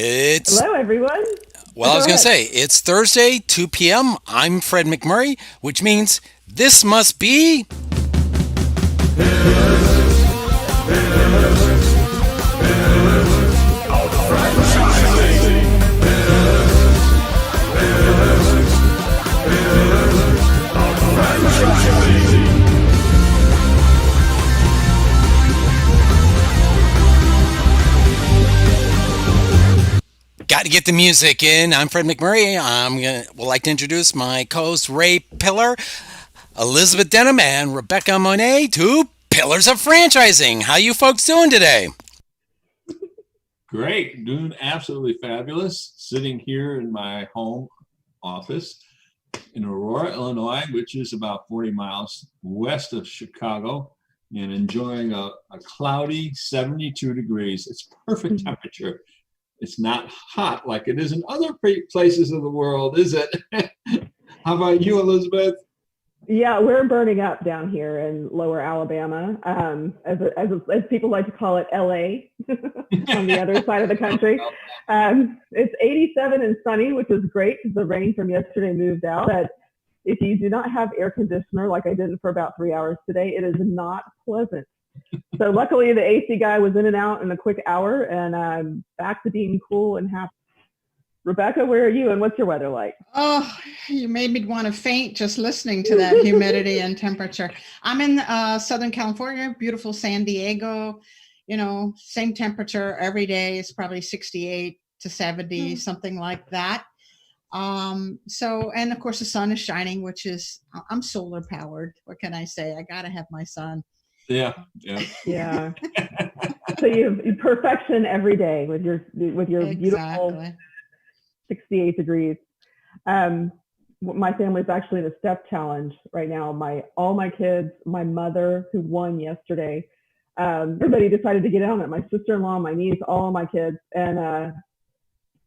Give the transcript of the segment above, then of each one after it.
It's, Hello, everyone. well, I Go was going to ahead. say, it's Thursday, 2 p.m. I'm Fred McMurray, which means this must be. Got to get the music in. I'm Fred McMurray. Would like to introduce my co-host Ray Pillar, Elizabeth Denham, and Rebecca Monet, two pillars of franchising. How you folks doing today? Great, doing absolutely fabulous. Sitting here in my home office in Aurora, Illinois, which is about 40 miles west of Chicago, and enjoying a cloudy 72 degrees. It's perfect temperature. It's not hot like it is in other places of the world, is it? How about you, Elizabeth? Yeah, we're burning up down here in lower Alabama, as people like to call it, LA, on the other side of the country. It's 87 and sunny, which is great because the rain from yesterday moved out. But if you do not have air conditioner, like I did for about 3 hours today, it is not pleasant. So luckily, the AC guy was in and out in a quick hour, and I'm back to being cool and happy. Rebecca, where are you, and what's your weather like? Oh, you made me want to faint just listening to that humidity and temperature. I'm in Southern California, beautiful San Diego. You know, same temperature every day. It's probably 68 to 70, something like that. And of course the sun is shining, which is, I'm solar powered. What can I say? I got to have my sun. Yeah. So you perfection every day with your Exactly. Beautiful 68 degrees. My family's actually in a step challenge right now. All my kids, my mother who won yesterday, everybody decided to get on it. My sister-in-law, my niece, all of my kids, and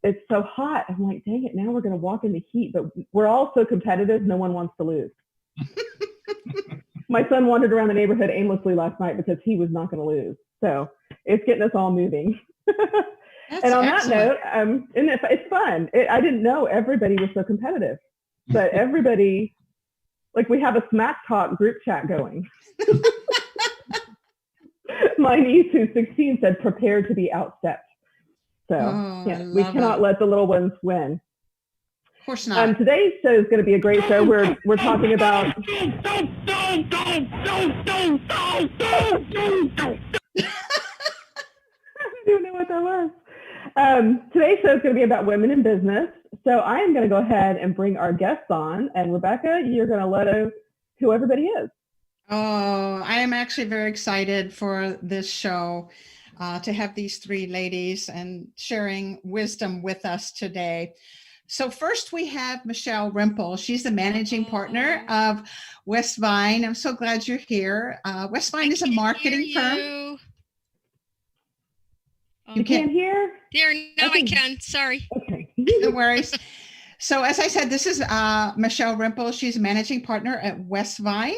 it's so hot. I'm like, dang it! Now we're going to walk in the heat, but we're all so competitive. No one wants to lose. My son wandered around the neighborhood aimlessly last night because he was not going to lose. So it's getting us all moving. And on that note, and it's fun. I didn't know everybody was so competitive, but everybody, like, we have a smack talk group chat going. My niece, who's 16, said, "Prepare to be outstepped." So we cannot let the little ones win. Of course not. Today's show is going to be a great show. We're talking about. I don't know what that was. Today's show is going to be about women in business. So I am going to go ahead and bring our guests on. And Rebecca, you're going to let us who everybody is. Oh, I am actually very excited for this show, to have these three ladies and sharing wisdom with us today. So first we have Michele Rempel. She's the managing partner of Westvyne. I'm so glad you're here. Westvyne is a marketing firm. You can't hear? There, now I can. Sorry. Okay. No worries. So as I said, this is Michele Rempel. She's a managing partner at Westvyne,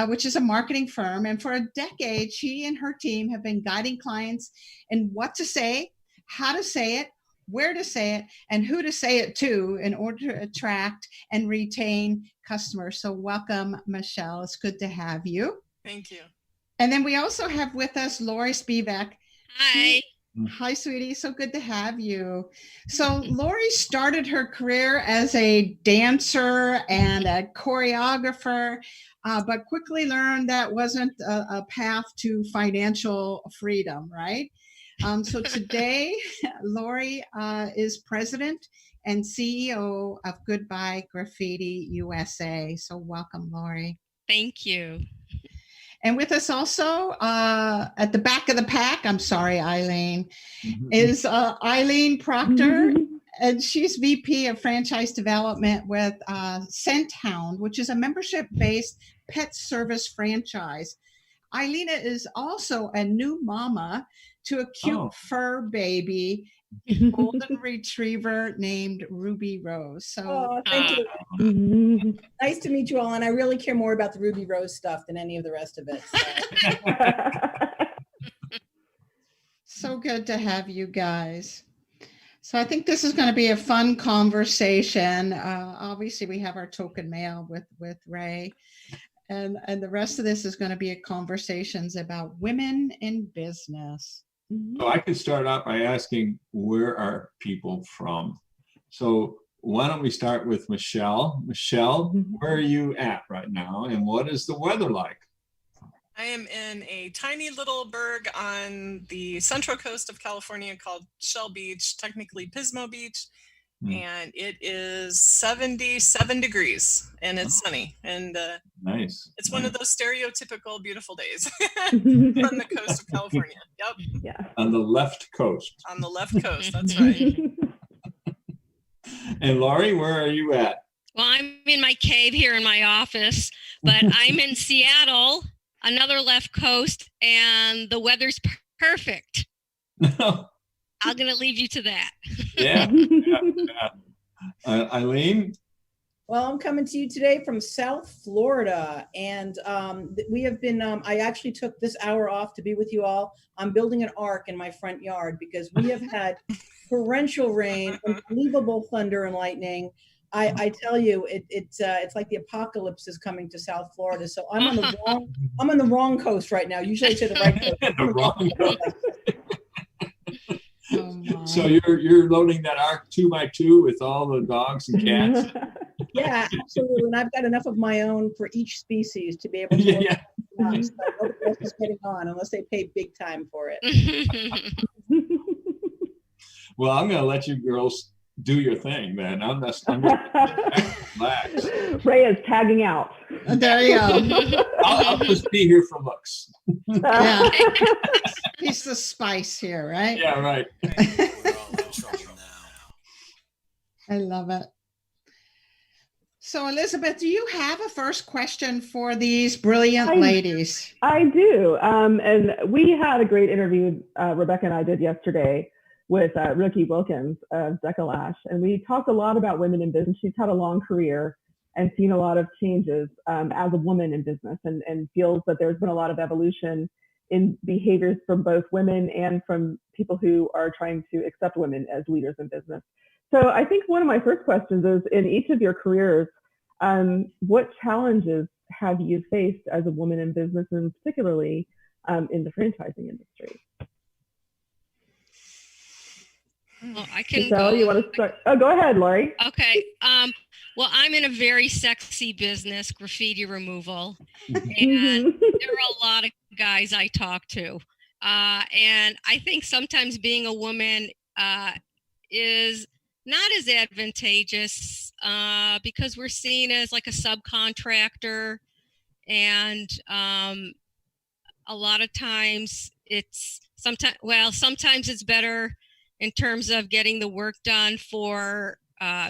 which is a marketing firm. And for a decade, she and her team have been guiding clients in what to say, how to say it, where to say it, and who to say it to in order to attract and retain customers. So welcome, Michele. It's good to have you. Thank you. And then we also have with us Laurie Spivak. Hi. Hi, sweetie. So good to have you. So Laurie started her career as a dancer and a choreographer, but quickly learned that wasn't a path to financial freedom, right? So today, Laurie is president and CEO of Goodbye Graffiti USA. So welcome, Laurie. Thank you. And with us also at the back of the pack, I'm sorry, Eileen, is Eileen Proctor. And she's VP of Franchise Development with Scenthound, which is a membership-based pet service franchise. Eileen is also a new mama to a cute fur baby, golden retriever named Ruby Rose. So thank you. Nice to meet you all. And I really care more about the Ruby Rose stuff than any of the rest of it. So good to have you guys. So I think this is going to be a fun conversation. Obviously, we have our token mail with Ray, and the rest of this is going to be conversations about women in business. So I could start out by asking, where are people from? So why don't we start with Michele? Michele, where are you at right now, and what is the weather like? I am in a tiny little burg on the central coast of California called Shell Beach, technically Pismo Beach, and it is 77 degrees, and it's sunny, and nice. It's one of those stereotypical beautiful days from the coast of California. Yep. Yeah. On the left coast. On the left coast, that's right. And Laurie, where are you at? Well, I'm in my cave here in my office, but I'm in Seattle, another left coast, and the weather's perfect. I'm going to leave you to that. Yeah. Eileen? Well, I'm coming to you today from South Florida, and we have been, I actually took this hour off to be with you all. I'm building an ark in my front yard because we have had torrential rain, unbelievable thunder and lightning. I tell you, it's like the apocalypse is coming to South Florida. So I'm on the wrong coast right now. Usually I say the right coast. The wrong coast. Oh so you're loading that ark 2x2 with all the dogs and cats? Yeah, absolutely. And I've got enough of my own for each species to be able to. Yeah. Nobody else is getting on unless they pay big time for it. Well, I'm going to let you girls do your thing, then. I'm gonna relax. Ray is tagging out. There you go. I'll just be here for looks. Yeah. He's the spice here, right? Yeah, right. I love it. So, Elizabeth, do you have a first question for these brilliant ladies? I do. And we had a great interview, Rebecca and I did yesterday, with Ricky Wilkins of Decalash. And we talked a lot about women in business. She's had a long career and seen a lot of changes as a woman in business, and feels that there's been a lot of evolution in behaviors from both women and from people who are trying to accept women as leaders in business. So I think one of my first questions is, in each of your careers, what challenges have you faced as a woman in business, and particularly in the franchising industry? Well, I can Michele, you want to start? Oh, go ahead, Laurie. Okay. Well, I'm in a very sexy business, graffiti removal, and there are a lot of guys I talk to. And I think sometimes being a woman is not as advantageous because we're seen as like a subcontractor, and a lot of times sometimes it's better in terms of getting the work done for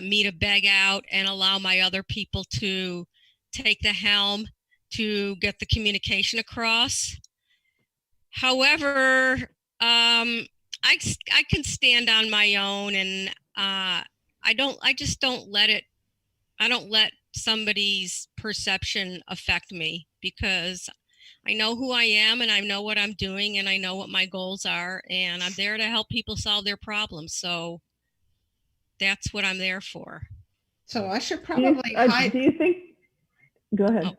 me to beg out and allow my other people to take the helm to get the communication across. However, I can stand on my own, and I don't let somebody's perception affect me, because I know who I am, and I know what I'm doing, and I know what my goals are, and I'm there to help people solve their problems. So that's what I'm there for. So I should probably do you think? Go ahead.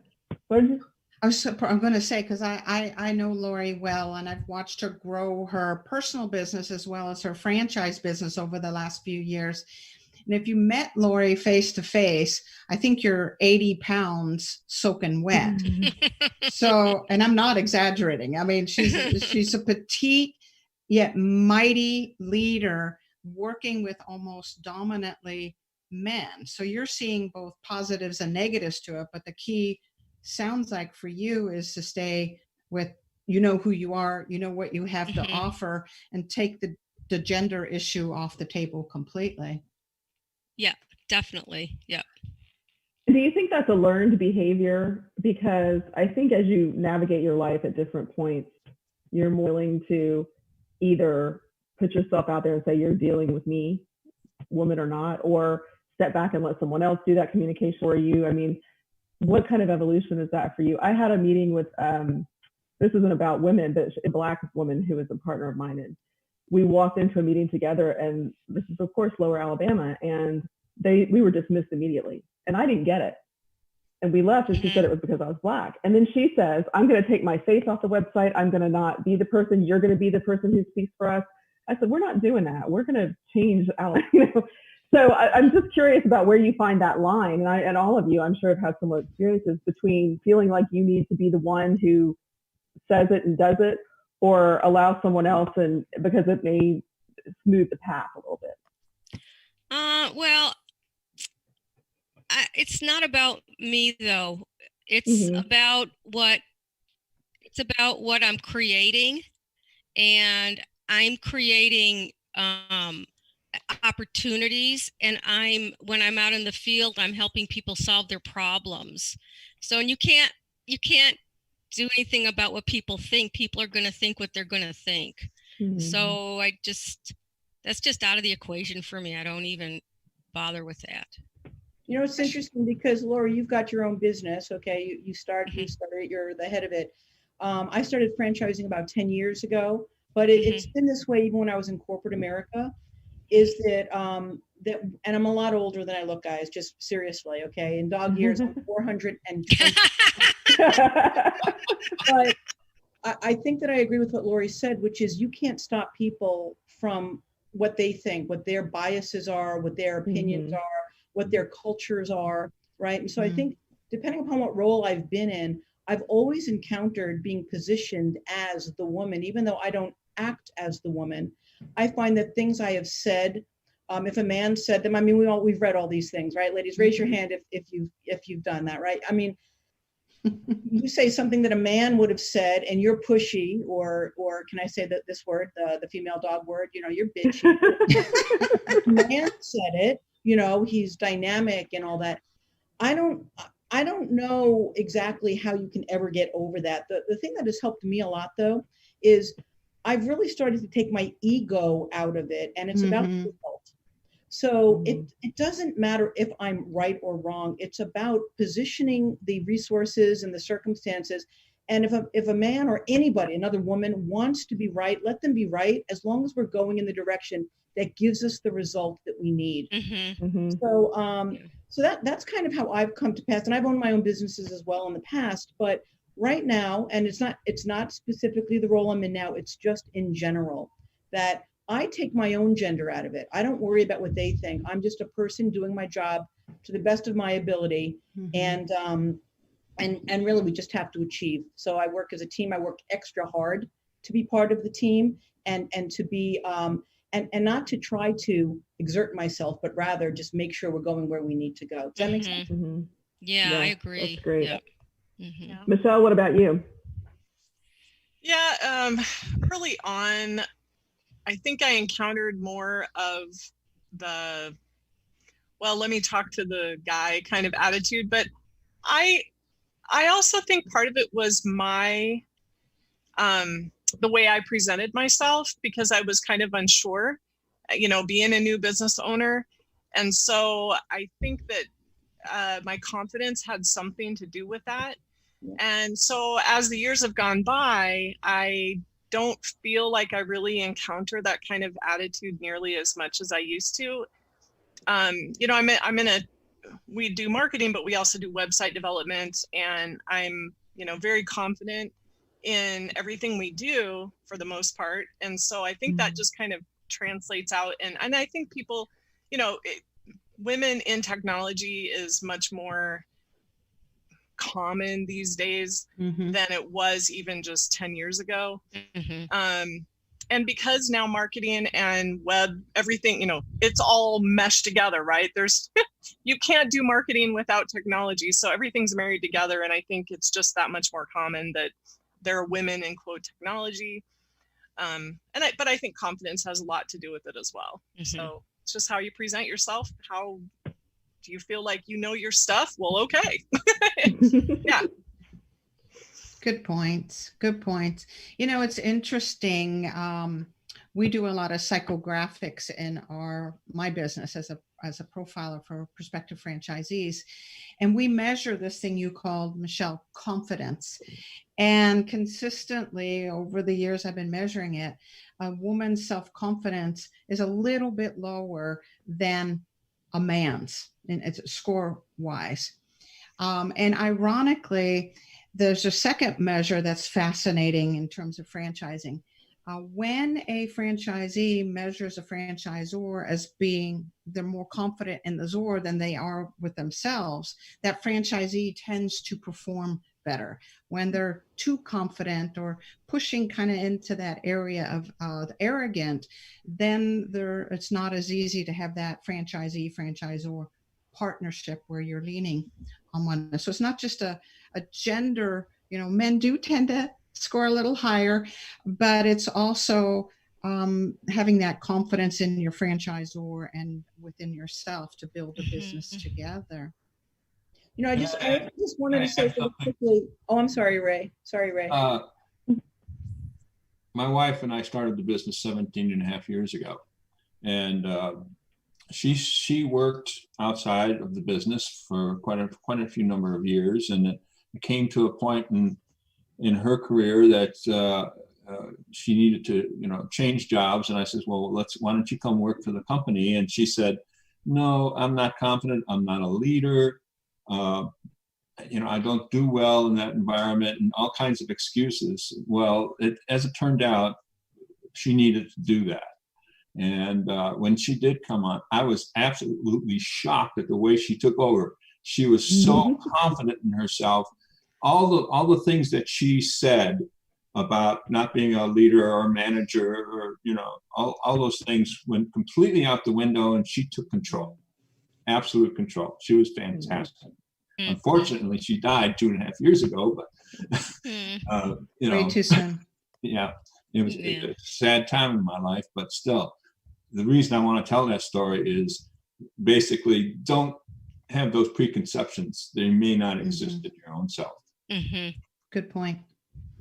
I'm going to say, because I know Laurie well, and I've watched her grow her personal business as well as her franchise business over the last few years. And if you met Laurie face to face, I think you're 80 pounds soaking wet. So, and I'm not exaggerating. I mean, she's a petite yet mighty leader working with almost dominantly men. So you're seeing both positives and negatives to it, but the key sounds like for you is to stay with, you know who you are, you know what you have to offer, and take the gender issue off the table completely. Yeah, definitely. Yeah. Do you think that's a learned behavior? Because I think as you navigate your life at different points, you're more willing to either put yourself out there and say, you're dealing with me, woman or not, or step back and let someone else do that communication for you. I mean, what kind of evolution is that for you? I had a meeting with, this isn't about women, but a Black woman who is a partner of mine, we walked into a meeting together, and this is of course Lower Alabama, and we were dismissed immediately, and I didn't get it. And we left, and she said it was because I was Black. And then she says, I'm going to take my face off the website. I'm going to not be the person. You're going to be the person who speaks for us. I said, we're not doing that. We're going to change our, So I'm just curious about where you find that line. And all of you, I'm sure, have had similar experiences between feeling like you need to be the one who says it and does it, or allow someone else, and because it may smooth the path a little bit. Well, it's not about me though. It's about what I'm creating, and I'm creating opportunities, and when I'm out in the field, I'm helping people solve their problems. So, and you can't do anything about what people think. People are going to think what they're going to think. So that's just out of the equation for me. I don't even bother with that. It's interesting because Laurie, you've got your own business. Okay. You started, you're the head of it. I started franchising about 10 years ago, but it's been this way even when I was in corporate America, is that, and I'm a lot older than I look, guys, just seriously. Okay. In dog years, I'm 420. But I think that I agree with what Laurie said, which is you can't stop people from what they think, what their biases are, what their opinions are, what their cultures are, right? And so I think depending upon what role I've been in, I've always encountered being positioned as the woman, even though I don't act as the woman. I find that things I have said, if a man said them, I mean, we've read all these things, right? Ladies, raise your hand if you've done that, right? I mean, you say something that a man would have said, and you're pushy, or can I say this word, the female dog word? You're bitchy. Man said it. He's dynamic and all that. I don't know exactly how you can ever get over that. The thing that has helped me a lot though is I've really started to take my ego out of it, and it's about the result. So it doesn't matter if I'm right or wrong. It's about positioning the resources and the circumstances. And if a man or anybody, another woman, wants to be right, let them be right, as long as we're going in the direction that gives us the result that we need. So that's kind of how I've come to pass. And I've owned my own businesses as well in the past, but right now, and it's not specifically the role I'm in now, it's just in general, that I take my own gender out of it. I don't worry about what they think. I'm just a person doing my job to the best of my ability. And really we just have to achieve. So I work as a team. I work extra hard to be part of the team, and to be, and not to try to exert myself, but rather just make sure we're going where we need to go. Does that make sense? Yeah, I agree. That's great. Yep. Michele, what about you? Yeah, early on, I think I encountered more of the, well, let me talk to the guy kind of attitude, but I also think part of it was my, the way I presented myself, because I was kind of unsure, being a new business owner. And so I think that my confidence had something to do with that. And so as the years have gone by, I don't feel like I really encounter that kind of attitude nearly as much as I used to. We do marketing, but we also do website development, and I'm, very confident in everything we do for the most part. And so I think that just kind of translates out. And I think people, women in technology is much more common these days than it was even just 10 years ago. And because now marketing and web, everything, it's all meshed together, right? You can't do marketing without technology. So everything's married together. And I think it's just that much more common that there are women in quote technology. But I think confidence has a lot to do with it as well. So it's just how you present yourself. How do you feel like you know your stuff? Well, okay. Yeah. Good points. Good points. It's interesting. we do a lot of psychographics in my business as a profiler for prospective franchisees. And we measure this thing you called, Michele, confidence. And consistently over the years I've been measuring it, a woman's self-confidence is a little bit lower than a man's, and it's score-wise. And ironically, there's a second measure that's fascinating in terms of franchising. When a franchisee measures a franchisor as being, they're more confident in the ZOR than they are with themselves, that franchisee tends to perform better. When they're too confident or pushing kind of into that area of arrogant, then it's not as easy to have that franchisee-franchisor partnership where you're leaning on one. So it's not just a gender, men do tend to score a little higher, but it's also having that confidence in your franchisor and within yourself to build a business together. I just wanted to say quickly. Oh, I'm sorry, Ray. Sorry, Ray. My wife and I started the business 17 and a half years ago. And she worked outside of the business for quite a few number of years. And it came to a point in her career that she needed to, change jobs. And I said, well, why don't you come work for the company? And she said, no, I'm not confident. I'm not a leader. I don't do well in that environment, and all kinds of excuses. Well, as it turned out, she needed to do that. And when she did come on, I was absolutely shocked at the way she took over. She was so confident in herself. All the things that she said about not being a leader or a manager, or all those things went completely out the window, and she took control, absolute control. She was fantastic. Unfortunately, she died 2.5 years ago, but way too soon. Yeah, it was a sad time in my life, but still, the reason I want to tell that story is basically don't have those preconceptions. They may not exist in your own self. Good point.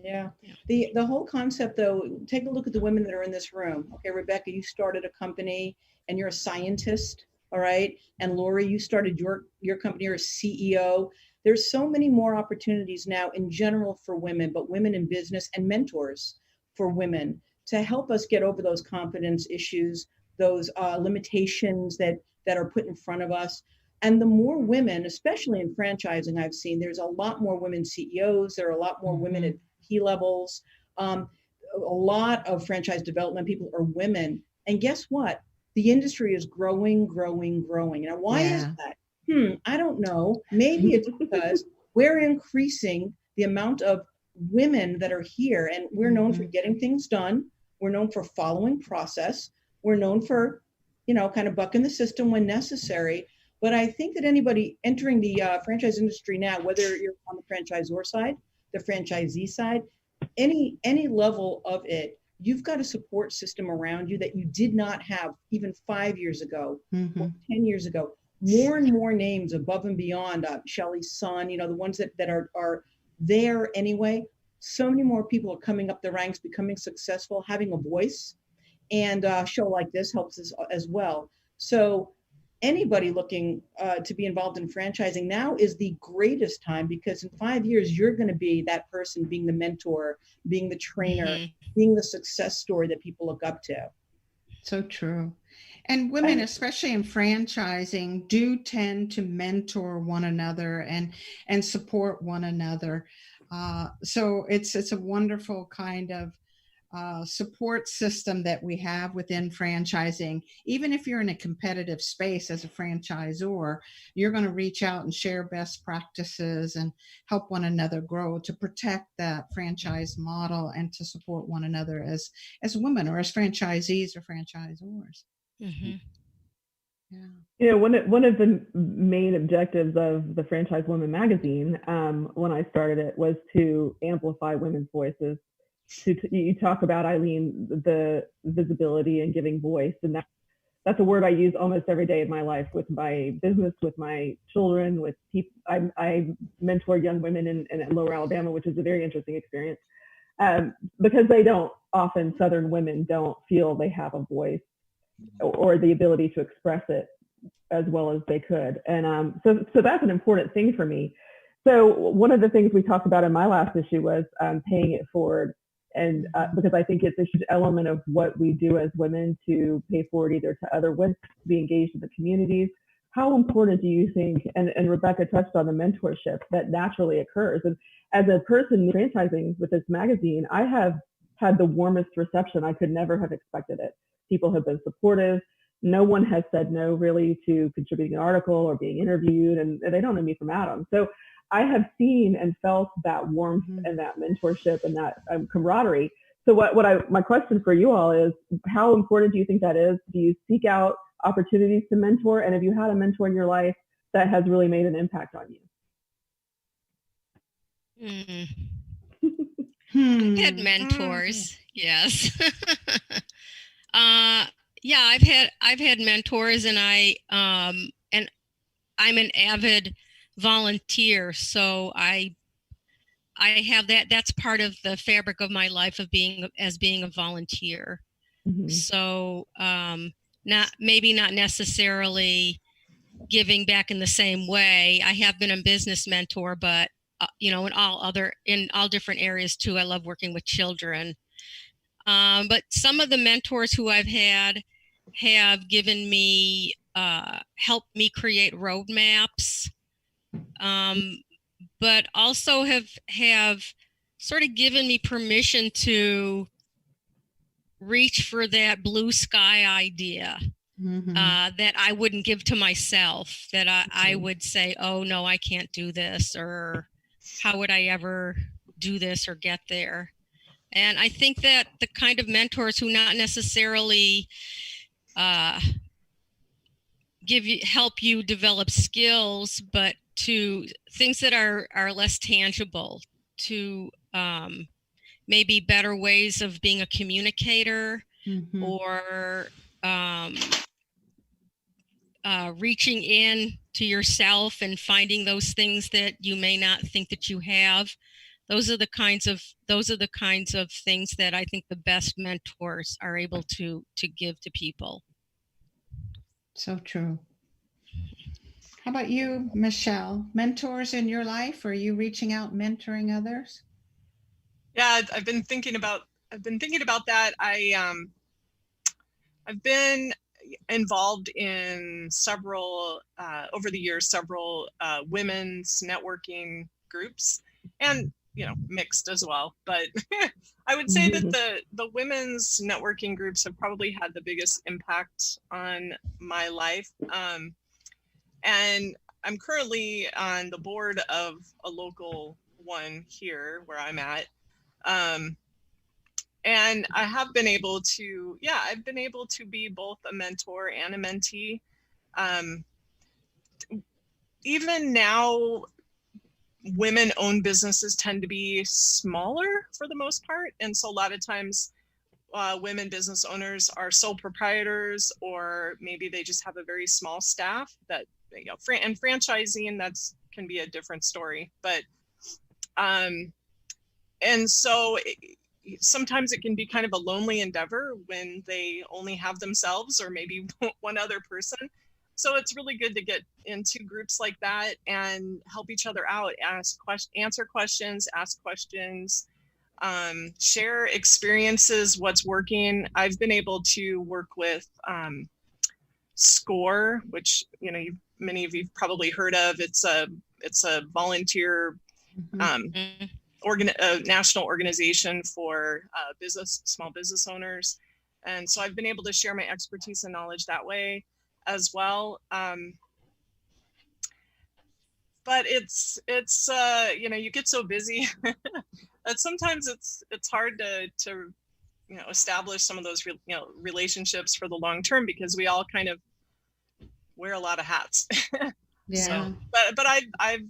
Yeah. The whole concept, though, take a look at the women that are in this room. Okay, Rebecca, you started a company and you're a scientist. All right. And Laurie, you started your company, you're a CEO. There's so many more opportunities now in general for women, but women in business and mentors for women to help us get over those confidence issues, those limitations that are put in front of us. And the more women, especially in franchising, I've seen there's a lot more women CEOs. There are a lot more women at P levels. A lot of franchise development people are women. And guess what? The industry is growing. Now, why is that? I don't know. Maybe it's because we're increasing the amount of women that are here, and we're known for getting things done. We're known for following process. We're known for, kind of bucking the system when necessary. But I think that anybody entering the franchise industry now, whether you're on the franchisor side, the franchisee side, any level of it, you've got a support system around you that you did not have even 5 years ago, or 10 years ago. More and more names above and beyond Shelley's son, the ones that are there anyway. So many more people are coming up the ranks, becoming successful, having a voice. And a show like this helps us as well. So anybody looking to be involved in franchising, now is the greatest time, because in 5 years, you're going to be that person being the mentor, being the trainer, being the success story that people look up to. So true. And women, especially in franchising, do tend to mentor one another and support one another. So it's a wonderful kind of support system that we have within franchising. Even if you're in a competitive space as a franchisor, you're going to reach out and share best practices and help one another grow to protect that franchise model and to support one another as women or as franchisees or franchisors. Yeah. One of the main objectives of the Franchise Woman magazine, when I started it, was to amplify women's voices. You talk about, Eileen, the visibility and giving voice, and that's a word I use almost every day of my life with my business, with my children, with people. I mentor young women in Lower Alabama, which is a very interesting experience. because they don't often, Southern women don't feel they have a voice or the ability to express it as well as they could. And so that's an important thing for me. So one of the things we talked about in my last issue was paying it forward. And because I think it's a huge element of what we do as women to pay forward either to other women, to be engaged in the communities. How important do you think, and Rebecca touched on the mentorship that naturally occurs. And as a person franchising with this magazine, I have had the warmest reception. I could never have expected it. People have been supportive. No one has said no really to contributing an article or being interviewed, and they don't know me from Adam. So I have seen and felt that warmth and that mentorship and that camaraderie. So my question for you all is, how important do you think that is? Do you seek out opportunities to mentor? And have you had a mentor in your life that has really made an impact on you? I've had mentors, yes. Yeah, I've had mentors, and I'm an avid volunteer, so I have that's part of the fabric of my life of being a volunteer. So not necessarily giving back in the same way. I have been a business mentor, but in all different areas too. I love working with children. But some of the mentors who I've had have given me, helped me create roadmaps, but also have sort of given me permission to reach for that blue sky idea that I wouldn't give to myself, that I would say, oh, no, I can't do this, or how would I ever do this or get there? And I think that the kind of mentors who not necessarily help you develop skills, but to things that are less tangible, to maybe better ways of being a communicator, or reaching in to yourself and finding those things that you may not think that you have. Those are the kinds of things that I think the best mentors are able to give to people. So true. How about you, Michele? Mentors in your life? Or are you reaching out, mentoring others? Yeah, I've been thinking about that. I've been involved in several over the years, several women's networking groups, and mixed as well. But I would say that the women's networking groups have probably had the biggest impact on my life. And I'm currently on the board of a local one here where I'm at. And I have been able to, I've been able to be both a mentor and a mentee. Even now, women-owned businesses tend to be smaller for the most part. And so a lot of times women business owners are sole proprietors, or maybe they just have a very small staff that, and franchising, can be a different story. But, and so sometimes it can be kind of a lonely endeavor when they only have themselves or maybe one other person. So it's really good to get into groups like that and help each other out, answer questions, ask questions, share experiences, what's working. I've been able to work with SCORE, which many of you've probably heard of. It's a volunteer national organization for small business owners, and so I've been able to share my expertise and knowledge that way as well. But it's you get so busy that sometimes it's hard to establish some of those relationships for the long term, because we all kind of wear a lot of hats. Yeah. So, but I've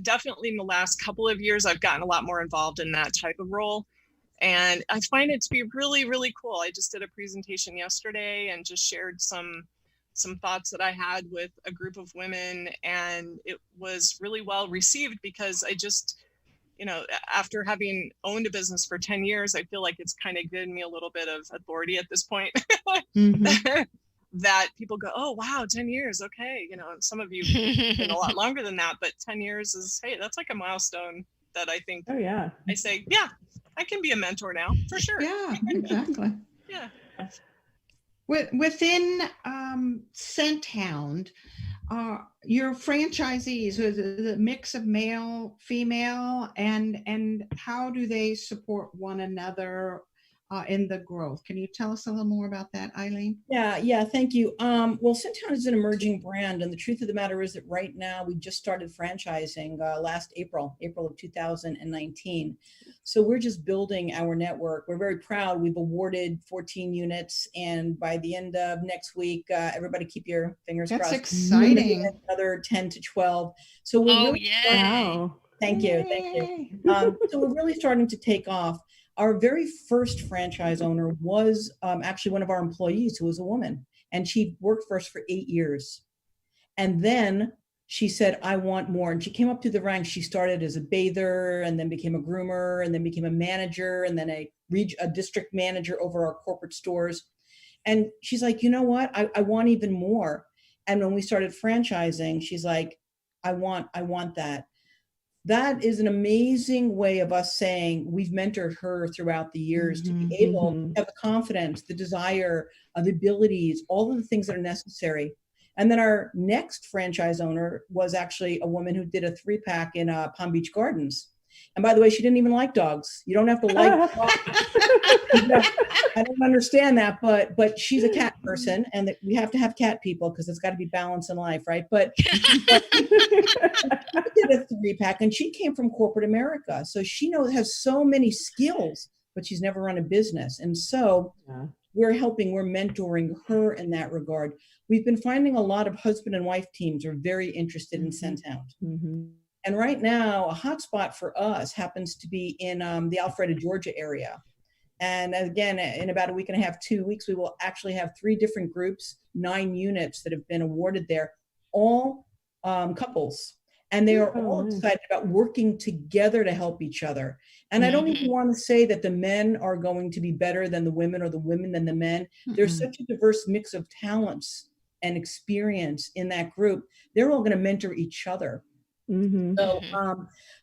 definitely in the last couple of years I've gotten a lot more involved in that type of role, and I find it to be really, really cool. I just did a presentation yesterday and just shared some thoughts that I had with a group of women, and it was really well received, because after having owned a business for 10 years, I feel like it's kind of given me a little bit of authority at this point. That people go, oh, wow, 10 years. Okay. Some of you been a lot longer than that, but 10 years is, hey, that's like a milestone that I think, oh yeah, I say, yeah, I can be a mentor now for sure. Yeah, exactly. Yeah. Within Scenthound, your franchisees, the mix of male, female, and how do they support one another in the growth? Can you tell us a little more about that, Eileen? Yeah, thank you. Well, Scenthound is an emerging brand, and the truth of the matter is that right now we just started franchising last April of 2019. So we're just building our network. We're very proud. We've awarded 14 units, and by the end of next week, everybody keep your fingers crossed. That's exciting. Another 10 to 12. So we're really wow. Thank you. So we're really starting to take off. Our very first franchise owner was actually one of our employees who was a woman, and she worked for us for 8 years. And then she said, I want more. And she came up through the ranks. She started as a bather and then became a groomer and then became a manager and then a district manager over our corporate stores. And she's like, you know what? I want even more. And when we started franchising, she's like, I want that. That is an amazing way of us saying we've mentored her throughout the years to be able to have the confidence, the desire, the abilities, all of the things that are necessary. And then our next franchise owner was actually a woman who did a 3-pack in Palm Beach Gardens. And by the way, she didn't even like dogs. You don't have to like dogs. I don't understand that, but she's a cat person, and we have to have cat people because it's got to be balance in life, right? But she did a 3-pack, and she came from corporate America, so she has so many skills, but she's never run a business, and so we're mentoring her in that regard. We've been finding a lot of husband and wife teams are very interested in Scenthound. And right now, a hotspot for us happens to be in the Alpharetta, Georgia area. And again, in about a week and a half, 2 weeks, we will actually have 3 different groups, 9 units that have been awarded there, all couples. And they are all excited about working together to help each other. And I don't even want to say that the men are going to be better than the women or the women than the men. There's such a diverse mix of talents and experience in that group. They're all going to mentor each other.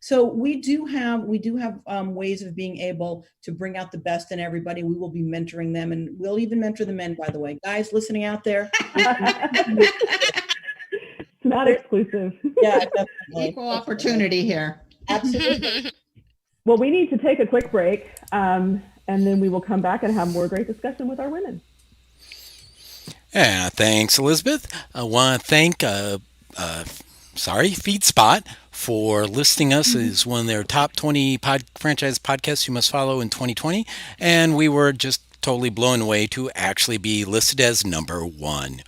So we do have ways of being able to bring out the best in everybody. We will be mentoring them, and we'll even mentor the men, by the way. Guys listening out there. Not exclusive. Yeah, definitely. Equal opportunity here. Absolutely. Well, we need to take a quick break, and then we will come back and have more great discussion with our women. Yeah, thanks, Elizabeth. I want to thank FeedSpot for listing us as one of their top 20 franchise podcasts you must follow in 2020. And we were just totally blown away to actually be listed as number 1.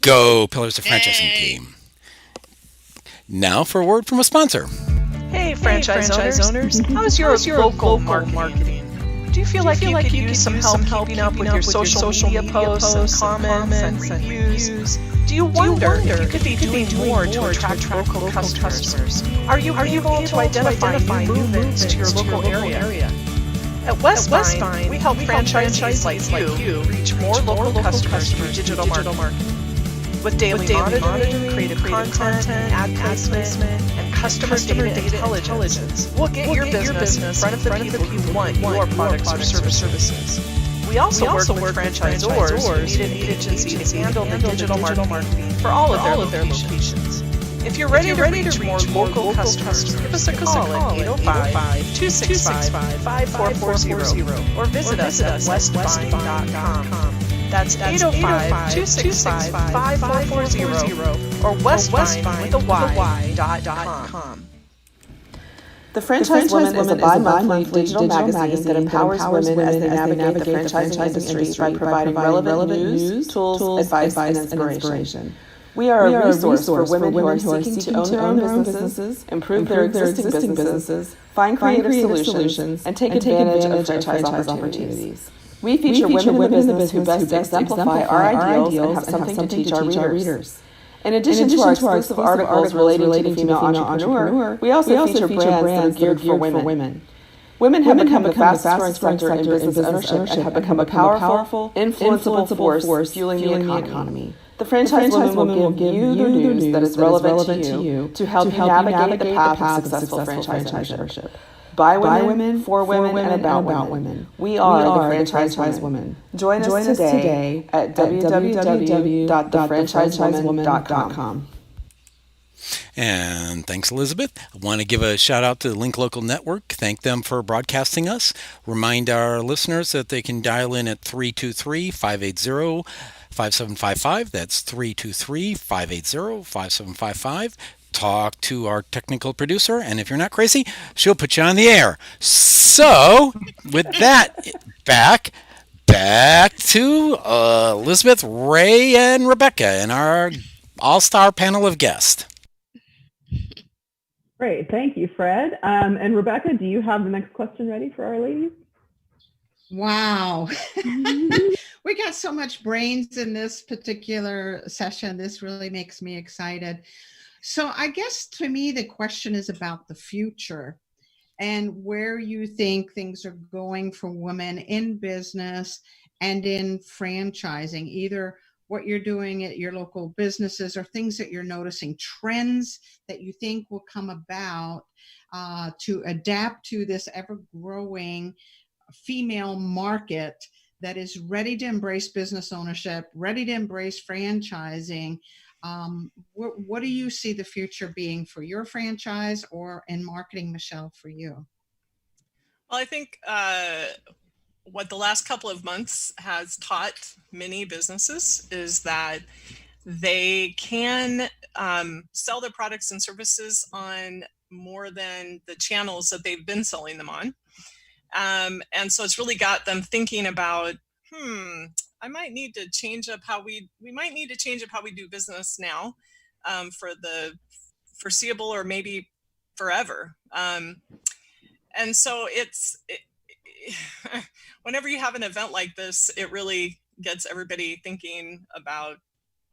Go, Pillars of Franchising team. Now for a word from a sponsor. Hey, franchise owners. How's your local marketing? Do you feel like you could use some help keeping up with your social media posts and comments and reviews? Do you wonder if you could be doing more to attract local customers? Are you able to identify new movements to your local area? At Westvyne, we help franchisees like you reach more local customers through digital marketing. With daily monitoring, creative content, ad placement, and customer data intelligence, we'll get your business in front of the people who want your products or services. We also work with franchisors, lead agencies to handle the digital marketing for all of their locations. If you're ready to reach more local customers, give us a call at 805-265-5440 or visit us at westvyne.com. That's 805-265-5440 or Westvyne with a Y.com. The Franchise Woman is a bi-monthly digital magazine that empowers women as they navigate the franchising industry by providing relevant news, tools, advice, and inspiration. We are a resource for women who are seeking to own their own businesses, improve their existing businesses, find creative solutions, and take advantage of franchise opportunities. We feature women in the business who best exemplify our ideals and have something to teach our readers. In addition to our exclusive articles relating to the female entrepreneur, we also feature brands that are geared for women. Women have become the fastest growing sector in business ownership and have become a powerful, influenceable force fueling the economy. The Franchise Women will give you the news that is relevant to you to help you navigate the path of successful franchise ownership. By women, for women, and about women. We are the Franchise Women. Join us today at www.thefranchisewoman.com. And thanks, Elizabeth. I want to give a shout out to the Link Local Network. Thank them for broadcasting us. Remind our listeners that they can dial in at 323-580-5755. That's 323-580-5755. Talk to our technical producer, and if you're not crazy, she'll put you on the air. So, with that, back to Elizabeth, Ray, and Rebecca, and our all-star panel of guests. Great, thank you, Fred. And Rebecca, do you have the next question ready for our ladies? Wow. We got so much brains in this particular session. This really makes me excited. So I guess to me, the question is about the future and where you think things are going for women in business and in franchising, either what you're doing at your local businesses or things that you're noticing, trends that you think will come about to adapt to this ever-growing female market that is ready to embrace business ownership, ready to embrace franchising. What do you see the future being for your franchise or in marketing, Michele, for you? Well, I think what the last couple of months has taught many businesses is that they can sell their products and services on more than the channels that they've been selling them on. And so it's really got them thinking about, I might need to change up how we might need to change up how we do business now for the foreseeable or maybe forever. And so whenever you have an event like this, it really gets everybody thinking about,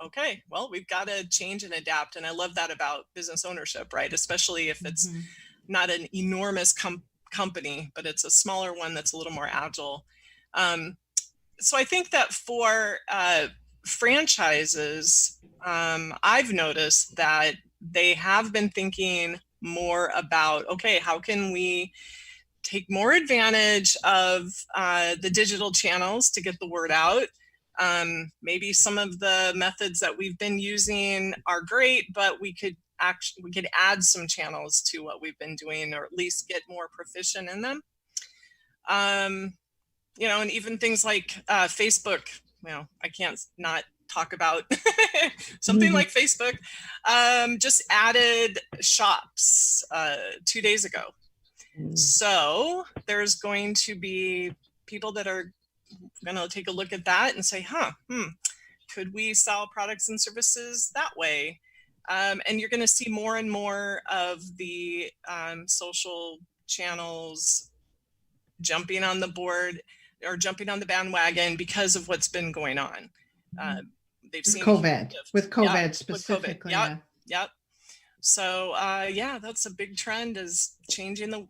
okay, well, we've got to change and adapt. And I love that about business ownership, right? Especially if it's not an enormous company, but it's a smaller one that's a little more agile. So I think that for franchises, I've noticed that they have been thinking more about, okay, how can we take more advantage of the digital channels to get the word out? Maybe some of the methods that we've been using are great, but we could add some channels to what we've been doing, or at least get more proficient in them. And even things like Facebook, I can't not talk about something like Facebook, just added shops 2 days ago. So there's going to be people that are going to take a look at that and say, could we sell products and services that way? And you're going to see more and more of the social channels jumping on the board or jumping on the bandwagon because of what's been going on. They've seen COVID specifically. Yep. So that's a big trend, is changing the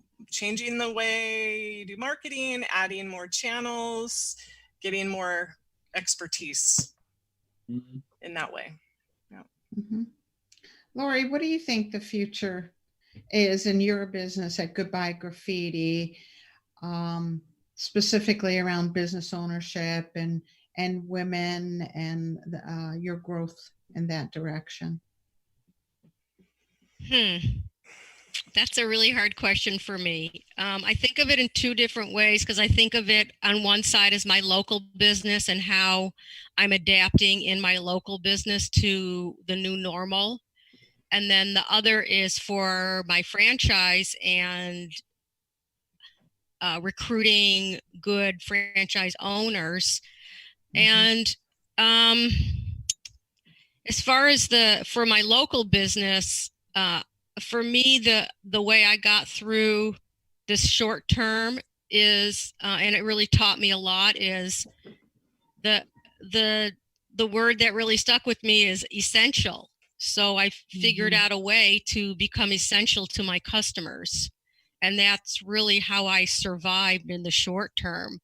way you do marketing, adding more channels, getting more expertise in that way. Yeah. Laurie, what do you think the future is in your business at Goodbye Graffiti, specifically around business ownership and women and your growth in that direction? That's a really hard question for me. I think of it in two different ways, because I think of it on one side as my local business and how I'm adapting in my local business to the new normal. And then the other is for my franchise and recruiting good franchise owners. And as far as for my local business, for me, the way I got through this short term is, and it really taught me a lot, is the word that really stuck with me is essential. So I figured out a way to become essential to my customers. And that's really how I survived in the short term.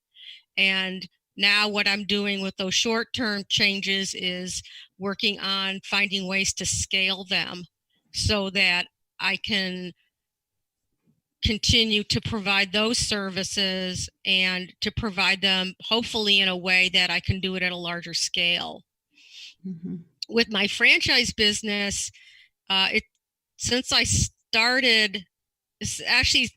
And now what I'm doing with those short-term changes is working on finding ways to scale them so that I can continue to provide those services and to provide them hopefully in a way that I can do it at a larger scale. With my franchise business, since I started, it's actually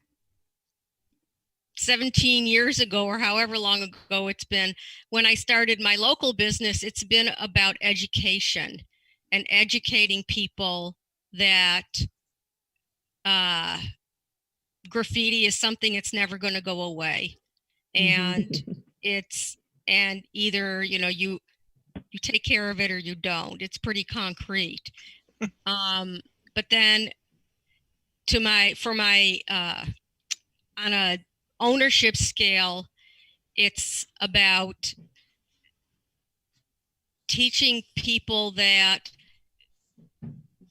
17 years ago or however long ago it's been, when I started my local business, it's been about education and educating people that graffiti is something that's never going to go away. And and either, you take care of it or you don't. It's pretty concrete. But then on a ownership scale, it's about teaching people that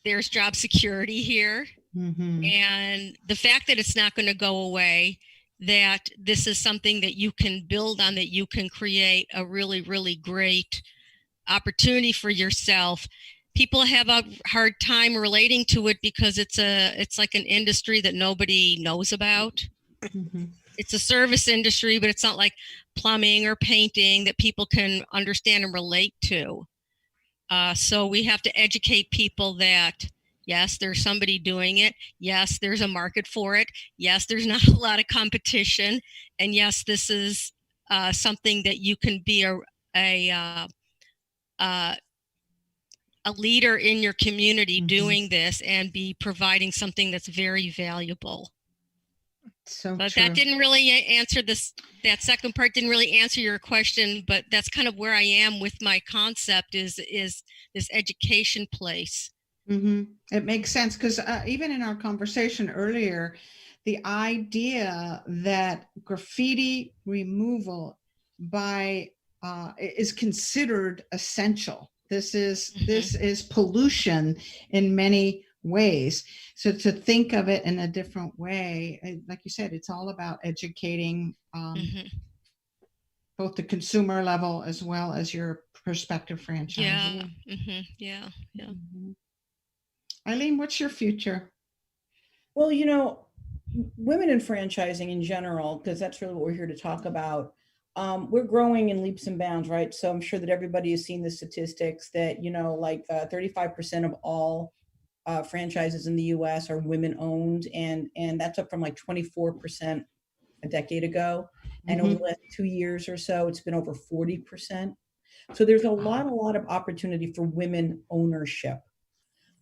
there's job security here, and the fact that it's not going to go away, that this is something that you can build on, that you can create a really, really great opportunity for yourself. People have a hard time relating to it because it's like an industry that nobody knows about. It's a service industry, but it's not like plumbing or painting that people can understand and relate to. So we have to educate people that, yes, there's somebody doing it. Yes, there's a market for it. Yes, there's not a lot of competition. And yes, this is something that you can be a leader in your community doing this and be providing something that's very valuable. But that didn't really answer that second part didn't really answer your question, but that's kind of where I am with my concept is this education place. It makes sense because even in our conversation earlier, the idea that graffiti removal is considered essential. This is pollution in many ways. So to think of it in a different way, like you said, it's all about educating both the consumer level as well as your prospective franchisee. Yeah. Eileen, what's your future? Well, women in franchising in general, because that's really what we're here to talk about. We're growing in leaps and bounds, right? So I'm sure that everybody has seen the statistics that, 35% of all franchises in the US are women owned. And that's up from like 24% a decade ago. And over the last 2 years or so, it's been over 40%. So there's a lot of opportunity for women ownership.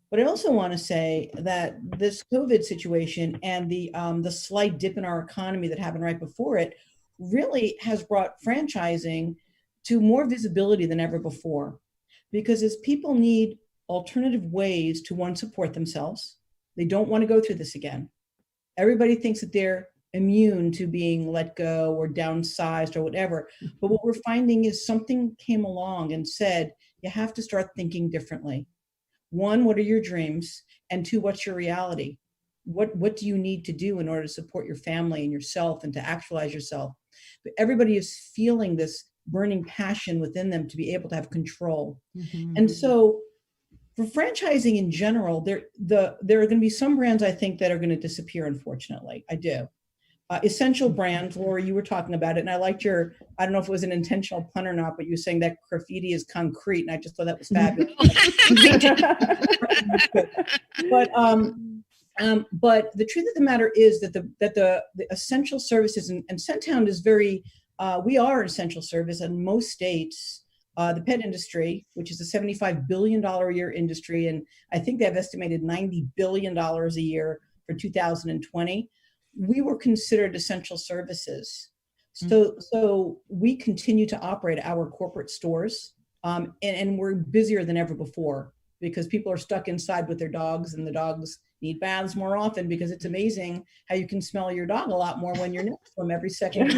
But I also want to say that this COVID situation and the slight dip in our economy that happened right before it really has brought franchising to more visibility than ever before. Because as people need alternative ways to, one, support themselves, they don't want to go through this again. Everybody thinks that they're immune to being let go or downsized or whatever. But what we're finding is something came along and said, you have to start thinking differently. One, what are your dreams? And two, what's your reality? What do you need to do in order to support your family and yourself and to actualize yourself? But everybody is feeling this burning passion within them to be able to have control. And so for franchising in general, there are going to be some brands I think that are going to disappear, unfortunately. I do. Essential brands, Laurie, you were talking about it, and I liked I don't know if it was an intentional pun or not, but you were saying that graffiti is concrete, and I just thought that was fabulous. But the truth of the matter is that the essential services, and Scenthound is we are an essential service in most states. The pet industry, which is a $75 billion a year industry, and I think they've estimated $90 billion a year for 2020. We were considered essential services. So we continue to operate our corporate stores, and we're busier than ever before because people are stuck inside with their dogs, and the dogs need baths more often because it's amazing how you can smell your dog a lot more when you're next to them every second.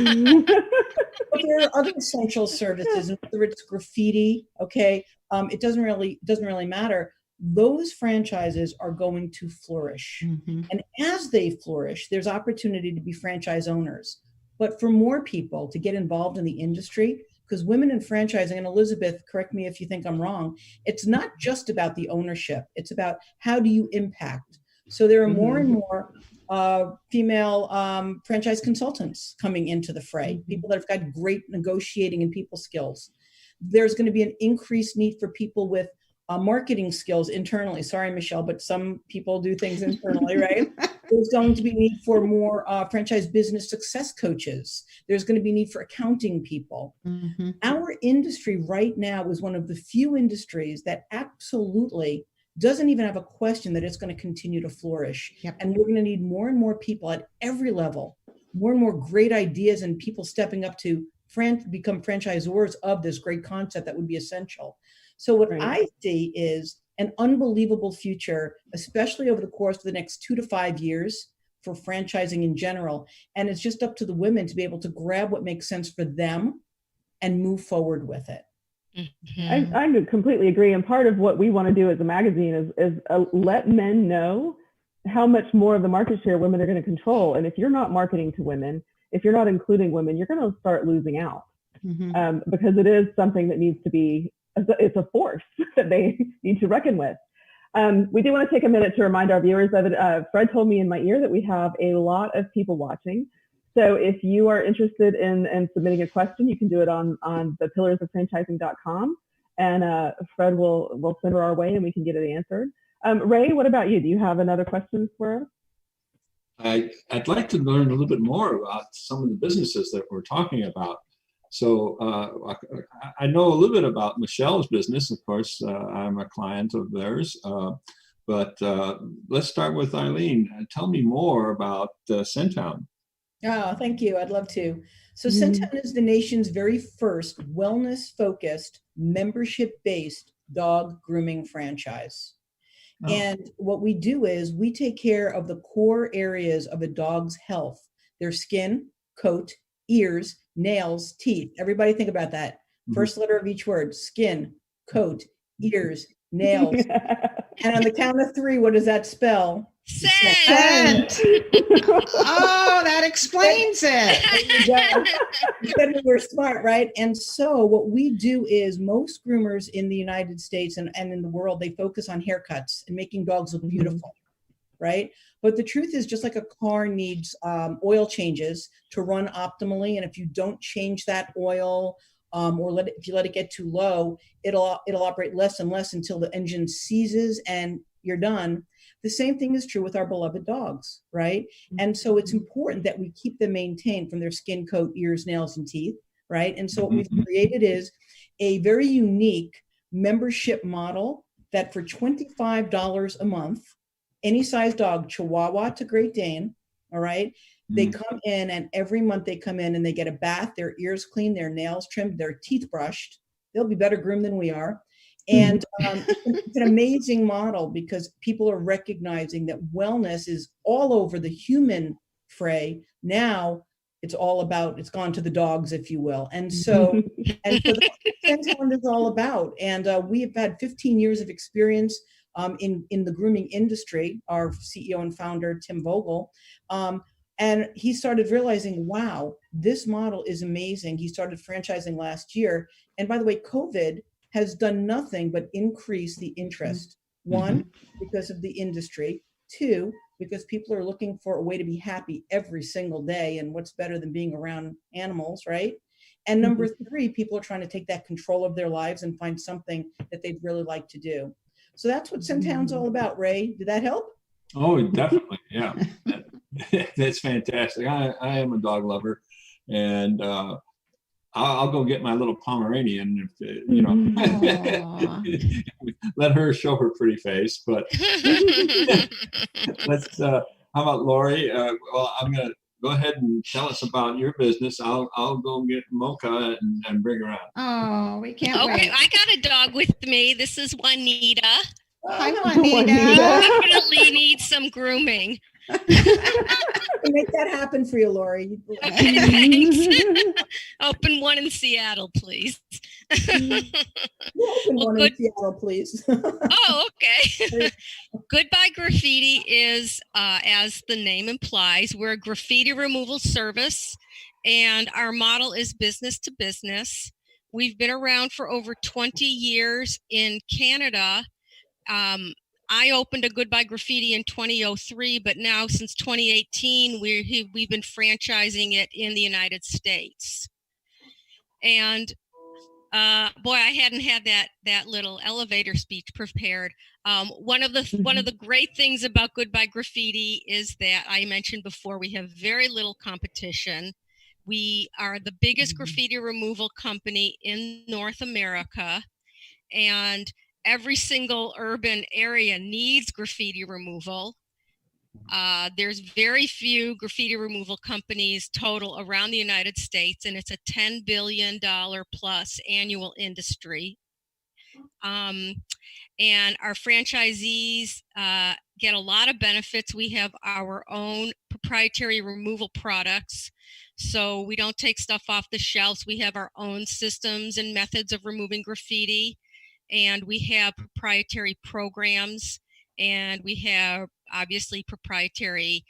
But there are other essential services, and whether it's graffiti, it doesn't really matter. those franchises are going to flourish. And as they flourish, there's opportunity to be franchise owners. But for more people to get involved in the industry, because women in franchising, and Elizabeth, correct me if you think I'm wrong, it's not just about the ownership. It's about how do you impact. So there are more and more female franchise consultants coming into the fray, people that have got great negotiating and people skills. There's going to be an increased need for people with marketing skills internally. Sorry, Michele, but some people do things internally, right? There's going to be need for more franchise business success coaches. There's going to be need for accounting people. Our industry right now is one of the few industries that absolutely doesn't even have a question that it's going to continue to flourish. And we're going to need more and more people at every level, more and more great ideas and people stepping up to become franchisors of this great concept that would be essential. So what I see is an unbelievable future, especially over the course of the next 2 to 5 years for franchising in general. And it's just up to the women to be able to grab what makes sense for them and move forward with it. I completely agree. And part of what we want to do as a magazine is let men know how much more of the market share women are going to control. And if you're not marketing to women, if you're not including women, you're going to start losing out because it is something that needs to be, it's a force that they need to reckon with. We do want to take a minute to remind our viewers of it. Fred told me in my ear that we have a lot of people watching. So if you are interested in submitting a question, you can do it on the pillarsoffranchising.com, and Fred will send her our way and we can get it answered. Ray, what about you? Do you have another question for us? I'd like to learn a little bit more about some of the businesses that we're talking about. So I know a little bit about Michele's business. Of course, I'm a client of theirs. But let's start with Eileen. Tell me more about Scenthound. Oh, thank you. I'd love to. So Scenthound is the nation's very first wellness-focused, membership-based dog grooming franchise. Oh. And what we do is we take care of the core areas of a dog's health: their skin, coat, ears, nails, teeth. Everybody think about that. First letter of each word: skin, coat, ears, nails. And on the count of 3, what does that spell? Scent. Oh, that explains it. You said we were smart, right? And so what we do is most groomers in the United States and in the world, they focus on haircuts and making dogs look beautiful, right? But the truth is, just like a car needs oil changes to run optimally, and if you don't change that oil or if you let it get too low, it'll operate less and less until the engine seizes and you're done. The same thing is true with our beloved dogs, right? And so it's important that we keep them maintained from their skin, coat, ears, nails, and teeth, right? And so what we've created is a very unique membership model that for $25 a month, any size dog, Chihuahua to Great Dane, all right? They come in, and every month they come in and they get a bath, their ears cleaned, their nails trimmed, their teeth brushed. They'll be better groomed than we are. And it's an amazing model because people are recognizing that wellness is all over the human fray. Now it's gone to the dogs, if you will. And so that's what Scenthound is all about. And we have had 15 years of experience in the grooming industry. Our CEO and founder, Tim Vogel, and he started realizing, wow, this model is amazing. He started franchising last year. And by the way, COVID has done nothing but increase the interest. 1, because of the industry. 2, because people are looking for a way to be happy every single day. And what's better than being around animals, right? And number 3, people are trying to take that control of their lives and find something that they'd really like to do. So that's what Scenthound's all about, Ray. Did that help? Oh, definitely. Yeah. That's fantastic. I am a dog lover, and I'll go get my little Pomeranian, let her show her pretty face. But let's. How about Laurie? Well, I'm gonna go ahead and tell us about your business. I'll go get Mocha and bring her out. Oh, we can't wait. Okay, I got a dog with me. This is Juanita. Hi, Juanita. Definitely needs some grooming. Make that happen for you, Laurie. Okay, thanks. Open one in Seattle, please. Open one in Seattle, please. Oh, okay. Goodbye Graffiti is, as the name implies, we're a graffiti removal service, and our model is business to business. We've been around for over 20 years in Canada. I opened a Goodbye Graffiti in 2003, but now since 2018, we've been franchising it in the United States. And boy, I hadn't had that little elevator speech prepared. One of the great things about Goodbye Graffiti is that I mentioned before, we have very little competition. We are the biggest graffiti removal company in North America, and every single urban area needs graffiti removal. There's very few graffiti removal companies total around the United States, and it's a $10 billion plus annual industry. And our franchisees get a lot of benefits. We have our own proprietary removal products, so we don't take stuff off the shelves. We have our own systems and methods of removing graffiti, and we have proprietary programs, and we have obviously proprietary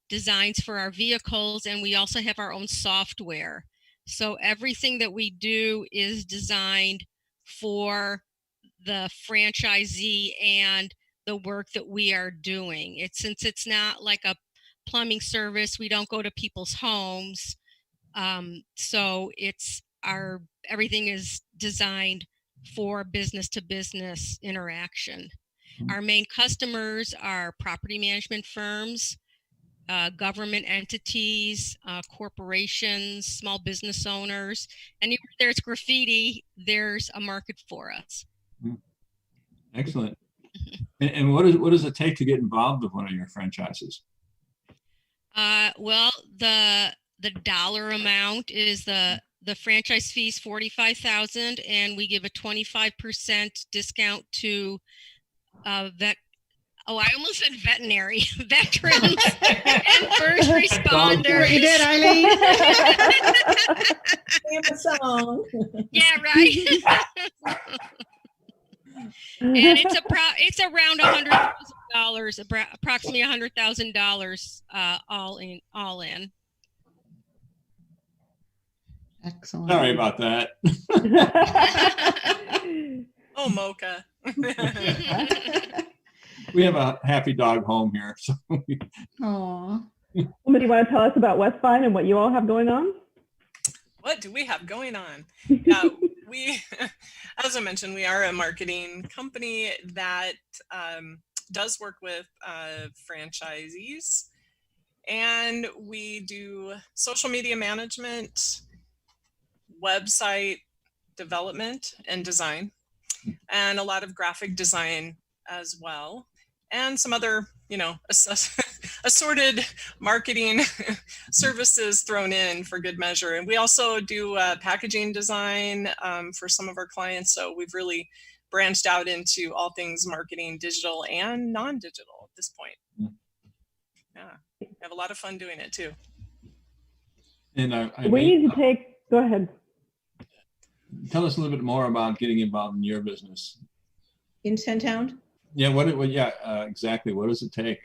designs for our vehicles, and we also have our own software. So everything that we do is designed for the franchisee and the work that we are doing. Since it's not like a plumbing service, we don't go to people's homes. So everything is designed for business to business interaction. Our main customers are property management firms, government entities, corporations, small business owners. Anywhere there's graffiti, there's a market for us. Excellent. And what does it take to get involved with one of your franchises? Well, the dollar amount is the franchise fee is $45,000, and we give a 25% discount to I almost said veterinary, veterans and first responders. You did, Eileen. Sing a song. Yeah, right. And it's around $100,000, approximately $100,000, all in. Excellent. Sorry about that. Oh, Mocha. We have a happy dog home here. So Aw. Somebody want to tell us about Westvyne and what you all have going on? What do we have going on? We, as I mentioned, we are a marketing company that does work with franchisees, and we do social media management, website development and design, and a lot of graphic design as well, and some other, assorted marketing services thrown in for good measure. And we also do packaging design for some of our clients. So we've really branched out into all things marketing, digital and non-digital at this point. Yeah, we have a lot of fun doing it too. And go ahead. Tell us a little bit more about getting involved in your business. In Scenthound? Yeah, exactly. What does it take?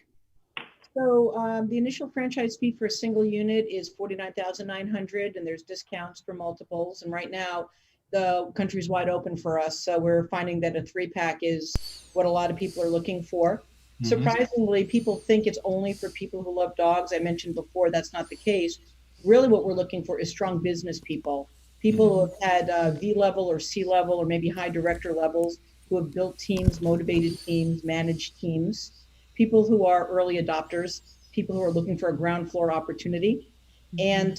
So the initial franchise fee for a single unit is $49,900, and there's discounts for multiples. And right now, the country's wide open for us. So we're finding that a 3-pack is what a lot of people are looking for. Mm-hmm. Surprisingly, people think it's only for people who love dogs. I mentioned before that's not the case. Really what we're looking for is strong business people who have had V-level or C-level or maybe high director levels, who have built teams, motivated teams, managed teams, people who are early adopters, people who are looking for a ground floor opportunity, and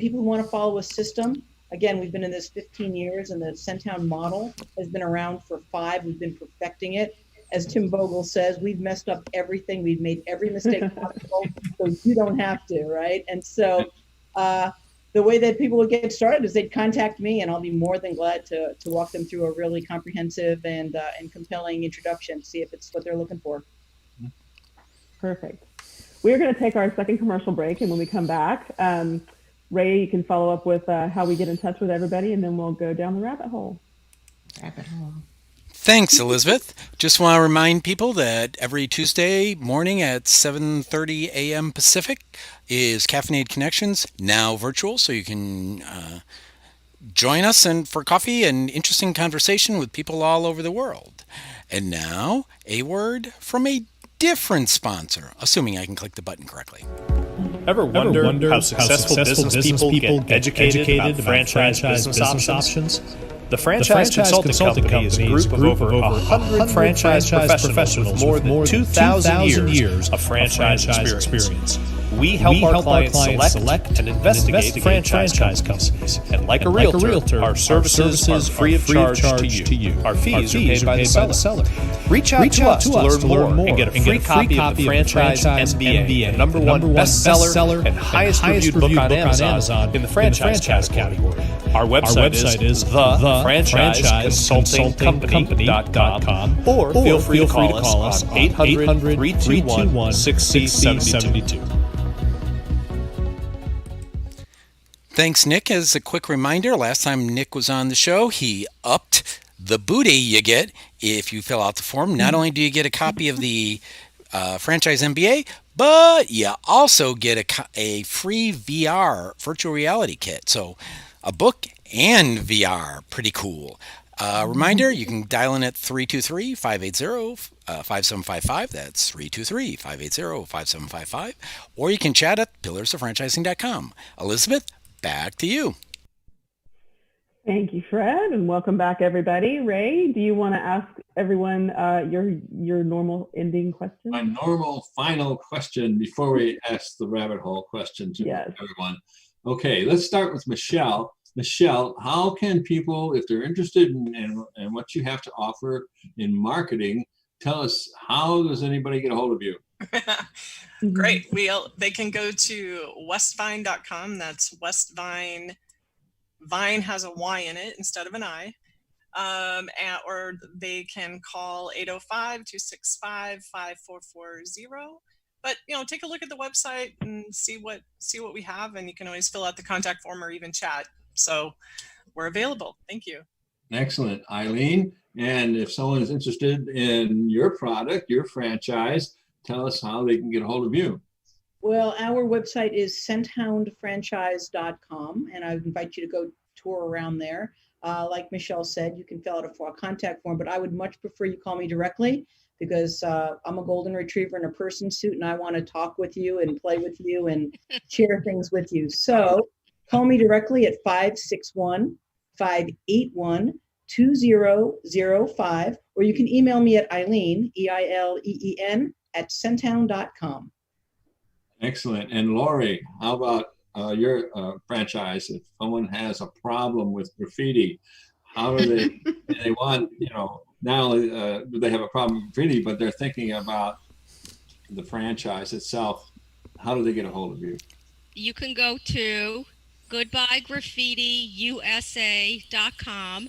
people who want to follow a system. Again, we've been in this 15 years, and the Scenthound model has been around for 5. We've been perfecting it. As Tim Vogel says, we've messed up everything. We've made every mistake possible, so you don't have to, right? And so the way that people would get started is they'd contact me, and I'll be more than glad to walk them through a really comprehensive and compelling introduction, see if it's what they're looking for. Perfect. We're going to take our second commercial break, and when we come back, Ray, you can follow up with how we get in touch with everybody, and then we'll go down the rabbit hole. Thanks, Elizabeth. Just want to remind people that every Tuesday morning at 7:30 a.m. Pacific is Caffeinated Connections, now virtual, so you can join us and for coffee and interesting conversation with people all over the world. And now, a word from a different sponsor, assuming I can click the button correctly. Ever wonder how successful business people get educated about franchise business options? The Franchise Consulting Company is a group of over 100 franchise professionals with more than 2,000 years of franchise experience. We help our clients select and investigate franchise companies. And like a realtor, our services are free of charge to you. Our fees are paid by the seller. Reach out to us to learn more and get a free copy of the Franchise MBA, the #1 bestseller and highest reviewed book on Amazon in the franchise category. Our website is thefranchiseconsultingcompany.com, or feel free to call us on 800-321-6672. Thanks, Nick. As a quick reminder, last time Nick was on the show, he upped the booty you get if you fill out the form. Not only do you get a copy of the Franchise MBA, but you also get a free VR, virtual reality kit. So a book and VR, pretty cool. Reminder, you can dial in at 323-580-5755. That's 323-580-5755. Or you can chat at pillarsoffranchising.com. Elizabeth, back to you. Thank you, Fred, and welcome back, everybody. Ray, do you want to ask everyone your normal ending question? My normal final question before we ask the rabbit hole question to everyone. Okay, let's start with Michele. Michele, how can people, if they're interested in what you have to offer in marketing, tell us, how does anybody get a hold of you? Great. They can go to westvyne.com. That's Westvyne. Vine has a Y in it instead of an I. Or they can call 805-265-5440. But take a look at the website and see what we have, and you can always fill out the contact form or even chat. So we're available. Thank you. Excellent, Eileen. And if someone is interested in your product, your franchise, tell us how they can get a hold of you. Well, our website is scenthoundfranchise.com, and I invite you to go tour around there. Like Michele said, you can fill out a contact form, but I would much prefer you call me directly, because I'm a golden retriever in a person suit, and I want to talk with you and play with you and share things with you. So call me directly at 561-581-2005, or you can email me at Eileen, EILEEN, at scenthound.com. Excellent. And Laurie, how about your franchise? If someone has a problem with graffiti, how do they want, not only do they have a problem with graffiti, but they're thinking about the franchise itself. How do they get a hold of you? You can go to goodbyegraffitiusa.com,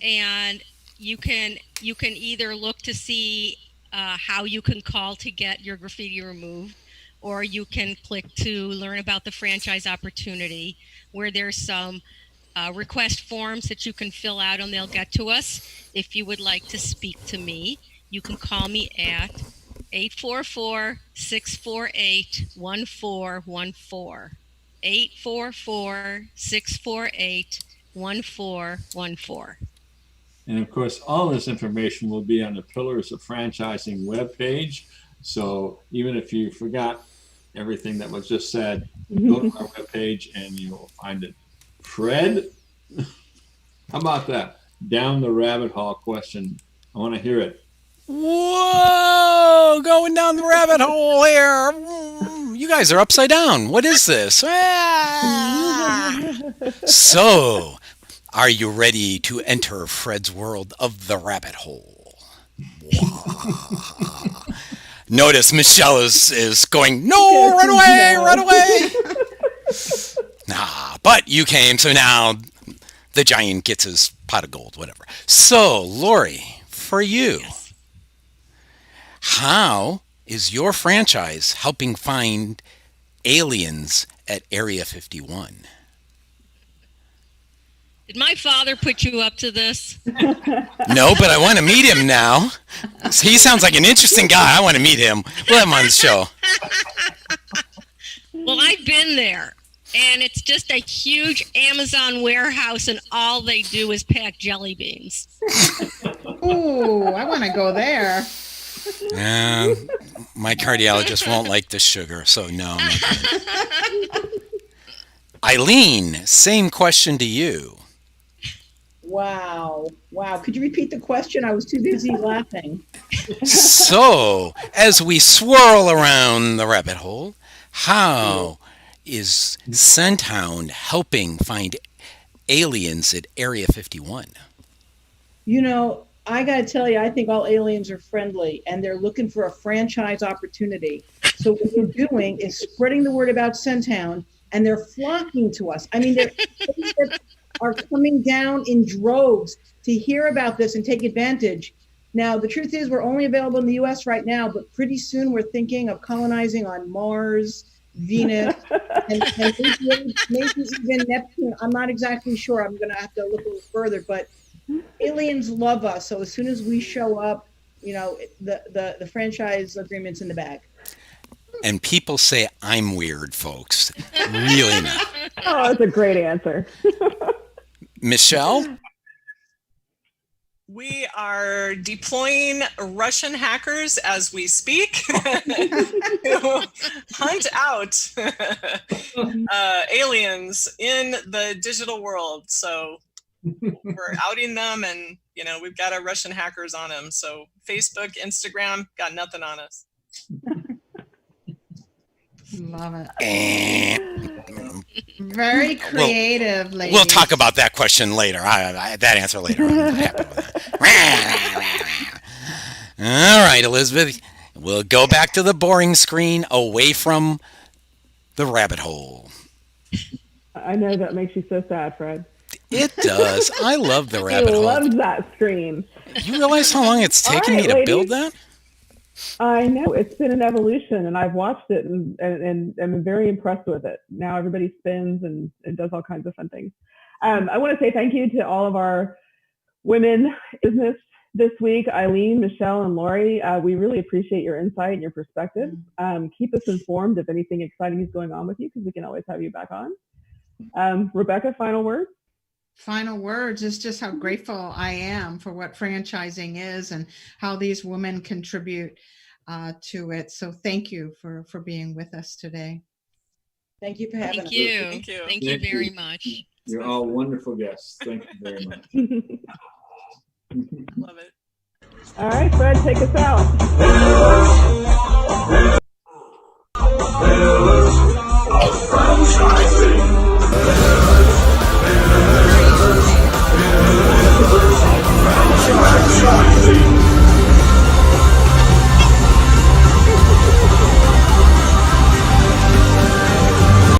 and you can either look to see how you can call to get your graffiti removed, or you can click to learn about the franchise opportunity, where there's some request forms that you can fill out and they'll get to us. If you would like to speak to me, you can call me at 844-648-1414. 844-648-1414. And of course, all this information will be on the Pillars of Franchising webpage. So even if you forgot everything that was just said, go to our webpage and you will find it. Fred, how about that? Down the rabbit hole question. I want to hear it. Whoa, going down the rabbit hole here. You guys are upside down. What is this? So, are you ready to enter Fred's world of the rabbit hole? Notice Michele is going, no, run away, run away. But you came, so now the giant gets his pot of gold, whatever. So, Laurie, for you, yes. How is your franchise helping find aliens at Area 51? Did my father put you up to this? No, but I want to meet him now. He sounds like an interesting guy. I want to meet him. We'll have him on the show. Well, I've been there, and it's just a huge Amazon warehouse, and all they do is pack jelly beans. Ooh, I want to go there. My cardiologist won't like the sugar, so no. I'm not doing it. Eileen, same question to you. Wow. Could you repeat the question? I was too busy laughing. So, as we swirl around the rabbit hole, how is Scenthound helping find aliens at Area 51? You know, I got to tell you, I think all aliens are friendly and they're looking for a franchise opportunity. So what we're doing is spreading the word about Scenthound, and they're flocking to us. I mean, they are coming down in droves to hear about this and take advantage. Now, the truth is we're only available in the U.S. right now, but pretty soon we're thinking of colonizing on Mars, Venus, and maybe even Neptune. I'm not exactly sure. I'm going to have to look a little further, but aliens love us. So as soon as we show up, you know, the franchise agreement's in the bag. And people say I'm weird, folks. Really not. Oh, that's a great answer. Michele? We are deploying Russian hackers as we speak to hunt out aliens in the digital world. So we're outing them, and you know, we've got our Russian hackers on them. So Facebook, Instagram, got nothing on us. Love it. Very creative, ladies. We'll talk about that question later. That answer later. All right, Elizabeth. We'll go back to the boring screen, away from the rabbit hole. I know that makes you so sad, Fred. It does. I love the rabbit hole. I love that screen. You realize how long it's taken me to build that? I know. It's been an evolution, and I've watched it and I'm very impressed with it. Now everybody spins and does all kinds of fun things. I want to say thank you to all of our women business this week, Eileen, Michele, and Laurie. We really appreciate your insight and your perspective. Keep us informed if anything exciting is going on with you, because we can always have you back on. Rebecca, final words? Final words is just how grateful I am for what franchising is and how these women contribute to it. So thank you for being with us today. Thank you for having us. Thank you. Thank you very much. You're all wonderful guests. Thank you very much. Love it. All right, Fred, take us out.